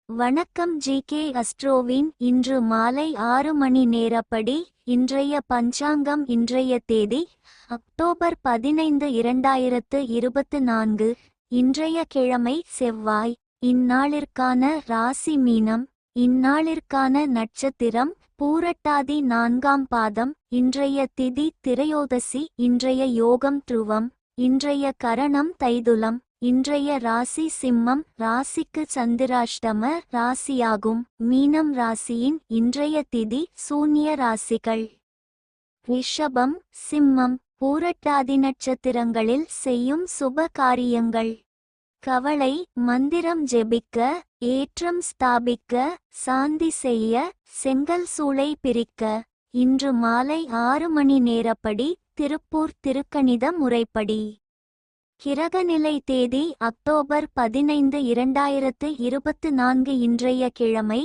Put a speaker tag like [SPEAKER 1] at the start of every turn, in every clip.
[SPEAKER 1] வணக்கம் ஜி.கே. அஸ்ட்ரோவின் இன்று மாலை 6 மணி நேரப்படி இன்றைய பஞ்சாங்கம். இன்றைய தேதி அக்டோபர் 15, 2024. இன்றைய கிழமை செவ்வாய். இந்நாளிற்கான ராசி மீனம். இந்நாளிற்கான நட்சத்திரம் பூரட்டாதி 4ஆம் பாதம். இன்றைய திதி திரையோதசி. இன்றைய யோகம் துருவம். இன்றைய கரணம் தைதுலம். இன்றைய ராசி சிம்மம். ராசிக்கு சந்திராஷ்டம ராசியாகும். மீனம் ராசியின் இன்றைய திதி சூன்ய ராசிகள் ரிஷபம், சிம்மம். பூரட்டாதி நட்சத்திரங்களில் செய்யும் சுப காரியங்கள்: கவலை, மந்திரம் ஜெபிக்க, ஏற்றம் ஸ்தாபிக்க, சாந்தி செய்ய, செங்கல் சூளை பிரிக்க. இன்று மாலை 6 மணி நேரப்படி திருப்பூர் திருக்கணித முறைப்படி. கிரகநிலை தேதி அக்டோபர் 15, 2024. இன்றைய கிழமை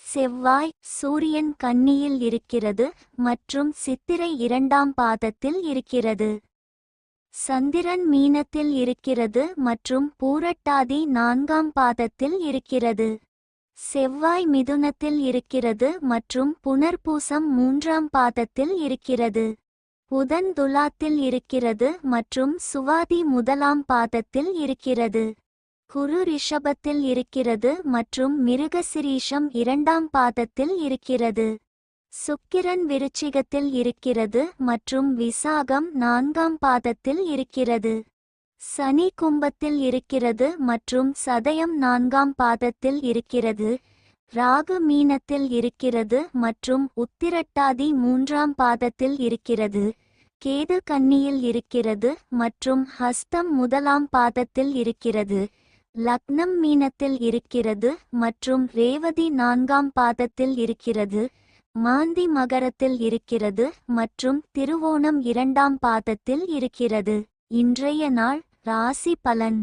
[SPEAKER 1] செவ்வாய். சூரியன் கன்னியில் இருக்கிறது மற்றும் சித்திரை 2ஆம் பாதத்தில் இருக்கிறது. சந்திரன் மீனத்தில் இருக்கிறது மற்றும் பூரட்டாதி 4ஆம் பாதத்தில் இருக்கிறது. செவ்வாய் மிதுனத்தில் இருக்கிறது மற்றும் புனர்பூசம் 3ஆம் பாதத்தில் இருக்கிறது. புதன் துலாத்தில் இருக்கிறது மற்றும் சுவாதி 1ஆம் பாதத்தில் இருக்கிறது. குரு ரிஷபத்தில் இருக்கிறது மற்றும் மிருகசிரீஷம் 2ஆம் பாதத்தில் இருக்கிறது. சுக்கிரன் விருச்சிகத்தில் இருக்கிறது மற்றும் விசாகம் 4ஆம் பாதத்தில் இருக்கிறது. சனி கும்பத்தில் இருக்கிறது மற்றும் சதயம் 4ஆம் பாதத்தில் இருக்கிறது. ராகு மீனத்தில் இருக்கிறது மற்றும் உத்திரட்டாதி 3ஆம் பாதத்தில் இருக்கிறது. கேது கன்னியில் இருக்கிறது மற்றும் ஹஸ்தம் 1ஆம் பாதத்தில் இருக்கிறது. லக்னம் மீனத்தில் இருக்கிறது மற்றும் ரேவதி 4ஆம் பாதத்தில் இருக்கிறது. மாந்தி மகரத்தில் இருக்கிறது மற்றும் திருவோணம் 2ஆம் பாதத்தில் இருக்கிறது. இன்றைய நாள் ராசி பலன்.